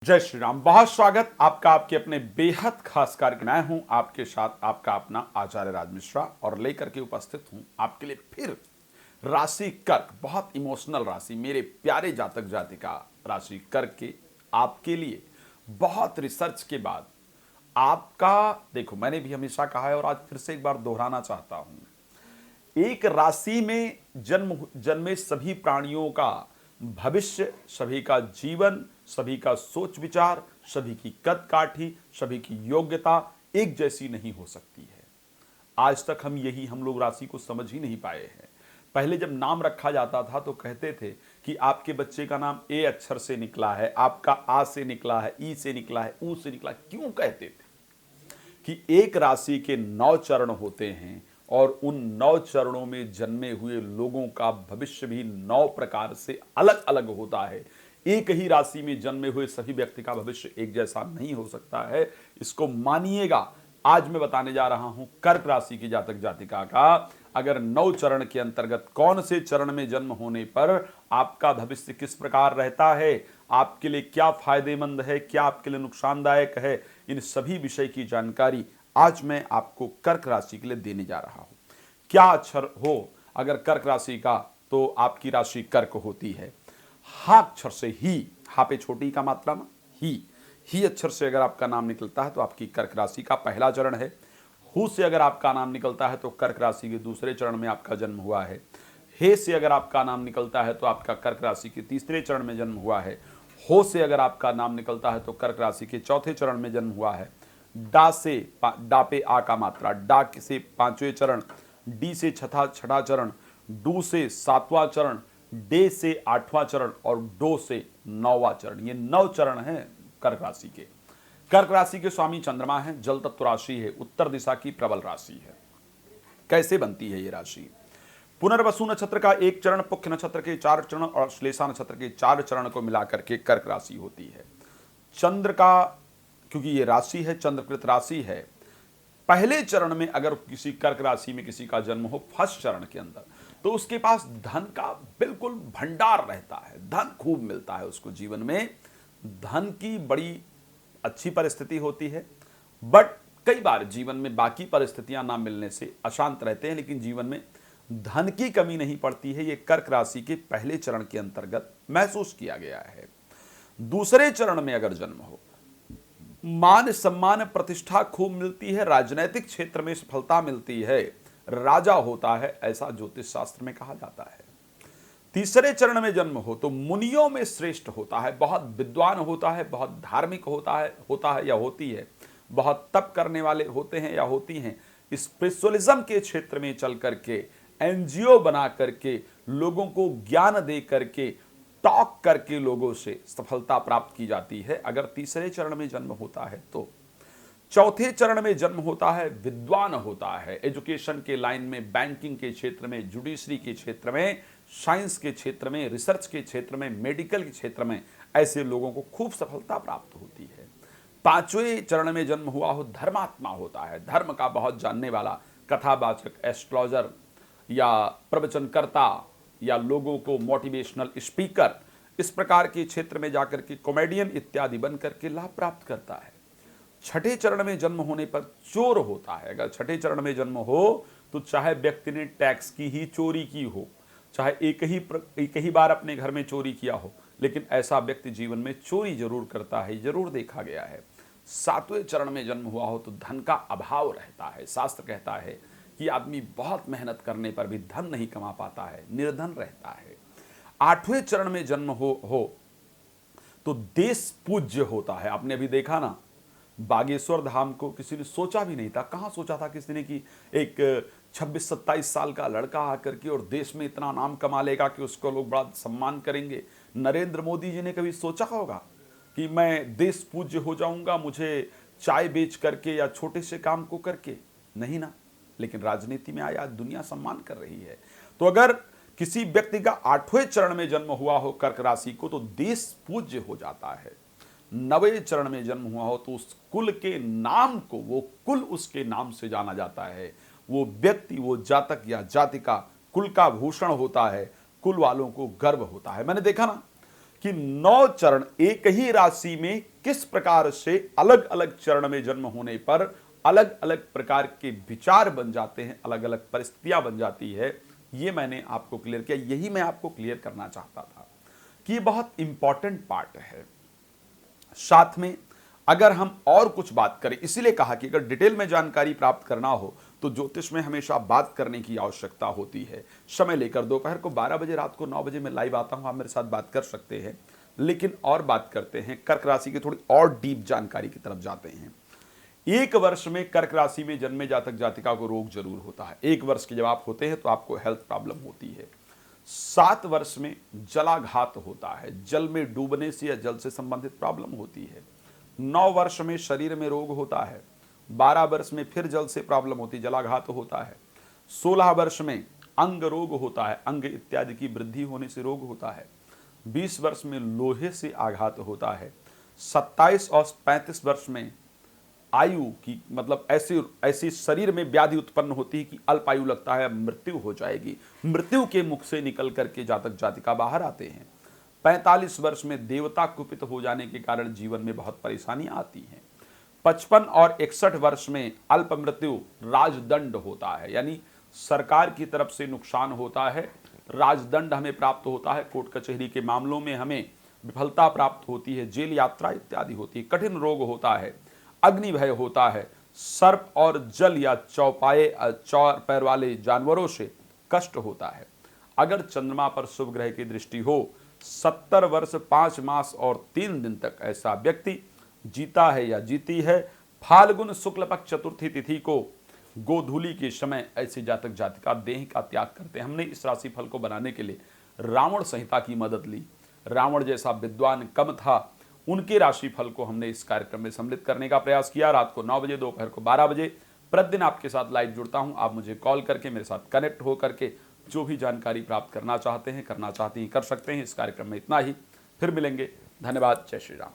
जय श्री राम। बहुत स्वागत आपका आपके अपने बेहद खास कार्यक्रम। मैं हूं आपके साथ आपका अपना आचार्य राज मिश्रा और लेकर के उपस्थित हूं आपके लिए फिर राशि कर्क। बहुत इमोशनल राशि, मेरे प्यारे जातक जातिका राशि कर्क के आपके लिए बहुत रिसर्च के बाद आपका देखो, मैंने भी हमेशा कहा है और आज फिर से एक बार दोहराना चाहता हूं। एक राशि में जन्मे सभी प्राणियों का भविष्य, सभी का जीवन, सभी का सोच विचार, सभी की कद काठी, सभी की योग्यता एक जैसी नहीं हो सकती है। आज तक हम लोग राशि को समझ ही नहीं पाए हैं। पहले जब नाम रखा जाता था तो कहते थे कि आपके बच्चे का नाम ए अक्षर से निकला है, आपका आ से निकला है, ई से निकला है, ऊ से निकला है। क्यों कहते थे? कि एक राशि के 9 चरण होते हैं और उन 9 चरणों में जन्मे हुए लोगों का भविष्य भी 9 प्रकार से अलग अलग होता है। एक ही राशि में जन्मे हुए सभी व्यक्ति का भविष्य एक जैसा नहीं हो सकता है, इसको मानिएगा। आज मैं बताने जा रहा हूं कर्क राशि की जातक जातिका का अगर 9 चरण के अंतर्गत कौन से चरण में जन्म होने पर आपका भविष्य किस प्रकार रहता है, आपके लिए क्या फायदेमंद है, क्या आपके लिए नुकसानदायक है, इन सभी विषय की जानकारी आज मैं आपको कर्क राशि के लिए देने जा रहा हूं। क्या अक्षर हो अगर कर्क राशि का, तो आपकी राशि कर्क होती है। हा अक्षर से ही, हा पे छोटी का मात्रा में ही अक्षर से अगर आपका नाम निकलता है तो आपकी कर्क राशि का पहला चरण है। हु से अगर आपका नाम निकलता है तो कर्क राशि के दूसरे चरण में आपका जन्म हुआ है। हे से अगर आपका नाम निकलता है तो आपका कर्क राशि के तीसरे चरण में जन्म हुआ है। हो से अगर आपका नाम निकलता है तो कर्क राशि के चौथे चरण में जन्म हुआ है। डा से डा पे आ का मात्रा, डा से पांचवें चरण, डी से छठा चरण, डू से सातवां चरण, डे से आठवां चरण और डो से 9वां चरण। ये 9 चरण हैं कर्क राशि के। कर्क राशि के स्वामी चंद्रमा है, जल तत्व राशि है, उत्तर दिशा की प्रबल राशि है। कैसे बनती है ये राशि? पुनर्वसु नक्षत्र का 1 चरण, पुख्य नक्षत्र के 4 चरण और श्लेषा नक्षत्र के 4 चरण को मिलाकर के कर्क राशि होती है। चंद्र का, क्योंकि ये राशि है, चंद्रकृत राशि है, पहले चरण में अगर किसी कर्क राशि में किसी का जन्म हो फर्स्ट चरण के अंदर, तो उसके पास धन का बिल्कुल भंडार रहता है, धन खूब मिलता है उसको। जीवन में धन की बड़ी अच्छी परिस्थिति होती है, बट कई बार जीवन में बाकी परिस्थितियां ना मिलने से अशांत रहते हैं, लेकिन जीवन में धन की कमी नहीं पड़ती है। ये कर्क राशि के पहले चरण के अंतर्गत महसूस किया गया है। दूसरे चरण में अगर जन्म हो, मान सम्मान प्रतिष्ठा खूब मिलती है, राजनैतिक क्षेत्र में सफलता मिलती है, राजा होता है, ऐसा ज्योतिष शास्त्र में कहा जाता है। तीसरे चरण में जन्म हो तो मुनियों में श्रेष्ठ होता है, बहुत विद्वान होता है, बहुत धार्मिक होता है या होती है, बहुत तप करने वाले होते हैं या होती हैं, स्पिरिचुअलिज्म के क्षेत्र में चल करके, एनजीओ बना करके, लोगों को ज्ञान दे करके, टॉक करके लोगों से सफलता प्राप्त की जाती है अगर तीसरे चरण में जन्म होता है तो। चौथे चरण में जन्म होता है, विद्वान होता है, एजुकेशन के लाइन में, बैंकिंग के क्षेत्र में, जुडिशरी के क्षेत्र में, साइंस के क्षेत्र में, रिसर्च के क्षेत्र में, मेडिकल के क्षेत्र में, ऐसे लोगों को खूब सफलता प्राप्त होती है। पांचवें चरण में जन्म हुआ हो, धर्मात्मा होता है, धर्म का बहुत जानने वाला, कथावाचक, एस्ट्रोलॉजर या प्रवचनकर्ता या लोगों को मोटिवेशनल स्पीकर, इस प्रकार के क्षेत्र में जाकर के कॉमेडियन इत्यादि बन करके लाभ प्राप्त करता है। छठे चरण में जन्म होने पर चोर होता है। अगर छठे चरण में जन्म हो तो चाहे व्यक्ति ने टैक्स की ही चोरी की हो, चाहे एक ही बार अपने घर में चोरी किया हो, लेकिन ऐसा व्यक्ति जीवन में चोरी जरूर करता है, जरूर देखा गया है। सातवें चरण में जन्म हुआ हो तो धन का अभाव रहता है। शास्त्र कहता है कि आदमी बहुत मेहनत करने पर भी धन नहीं कमा पाता है, निर्धन रहता है। आठवें चरण में जन्म हो तो देश पूज्य होता है। आपने अभी देखा ना, बागेश्वर धाम को किसी ने सोचा भी नहीं था, कहां सोचा था किसी ने कि एक 26-27 साल का लड़का आकर के और देश में इतना नाम कमा लेगा कि उसको लोग बड़ा सम्मान करेंगे। नरेंद्र मोदी जी ने कभी सोचा होगा कि मैं देश पूज्य हो जाऊंगा, मुझे चाय बेच करके या छोटे से काम को करके? नहीं ना, लेकिन राजनीति में आया, दुनिया सम्मान कर रही है। तो अगर किसी व्यक्ति का 8वें चरण में जन्म हुआ हो कर्क राशि को, तो देश पूज्य हो जाता है। 9वें चरण में जन्म हुआ हो तो उस कुल के नाम को, वो कुल उसके नाम से जाना जाता है। वो व्यक्ति, वो जातक या जातिका कुल का भूषण होता है, कुल वालों को गर्व होता है। मैंने देखा ना कि 9 चरण एक ही राशि में किस प्रकार से अलग अलग चरण में जन्म होने पर अलग अलग प्रकार के विचार बन जाते हैं, अलग अलग परिस्थितियां बन जाती है, ये मैंने आपको क्लियर किया। यही मैं आपको क्लियर करना चाहता था कि ये बहुत इंपॉर्टेंट पार्ट है। साथ में अगर हम और कुछ बात करें, इसीलिए कहा कि अगर डिटेल में जानकारी प्राप्त करना हो तो ज्योतिष में हमेशा बात करने की आवश्यकता होती है। समय लेकर दोपहर को 12 बजे, रात को 9 बजे मैं लाइव आता हूं, आप मेरे साथ बात कर सकते हैं। लेकिन और बात करते हैं कर्क राशि की, थोड़ी और डीप जानकारी की तरफ जाते हैं। एक वर्ष में कर्क राशि में जन्मे जातक जातिका को रोग जरूर होता है। एक वर्ष के जब आप होते हैं तो आपको हेल्थ प्रॉब्लम होती है। 7 वर्ष में जलाघात होता है, जल में डूबने से या जल से संबंधित प्रॉब्लम होती है। 9 वर्ष में शरीर में रोग होता है। 12 वर्ष में फिर जल से प्रॉब्लम होती है, जलाघात होता है। 16 वर्ष में अंग रोग होता है, अंग इत्यादि की वृद्धि होने से रोग होता है। 20 वर्ष में लोहे से आघात होता है। 27 और 35 वर्ष में आयु की मतलब ऐसी शरीर में व्याधि उत्पन्न होती है कि अल्पायु लगता है, मृत्यु हो जाएगी। मृत्यु के मुख से निकल करके जातक जातिका बाहर आते हैं। 45 वर्ष में देवता कुपित हो जाने के कारण जीवन में बहुत परेशानियां आती हैं। 55 और 61 वर्ष में अल्प मृत्यु, राजदंड होता है, यानी सरकार की तरफ से नुकसान होता है, राजदंड हमें प्राप्त होता है, कोर्ट कचहरी के मामलों में हमें विफलता प्राप्त होती है, जेल यात्रा इत्यादि होती है, कठिन रोग होता है, अग्नि भय होता है, सर्प और जल या चौर पैर वाले जानवरों से कष्ट होता है। अगर चंद्रमा पर शुभ ग्रह की दृष्टि हो 70 वर्ष 5 मास और 3 दिन तक ऐसा व्यक्ति जीता है या जीती है। फाल्गुन शुक्ल पक्ष चतुर्थी तिथि को गोधूली के समय ऐसे जातक जातिका देह का त्याग करते हैं। हमने इस राशि फल को बनाने के लिए रावण संहिता की मदद ली। रावण जैसा विद्वान कम था, उनके राशि फल को हमने इस कार्यक्रम में सम्मिलित करने का प्रयास किया। रात को 9 बजे, दोपहर को 12 बजे प्रतिदिन आपके साथ लाइव जुड़ता हूं। आप मुझे कॉल करके मेरे साथ कनेक्ट हो करके जो भी जानकारी प्राप्त करना चाहते हैं, करना चाहती हैं, कर सकते हैं। इस कार्यक्रम में इतना ही, फिर मिलेंगे। धन्यवाद। जय श्री राम।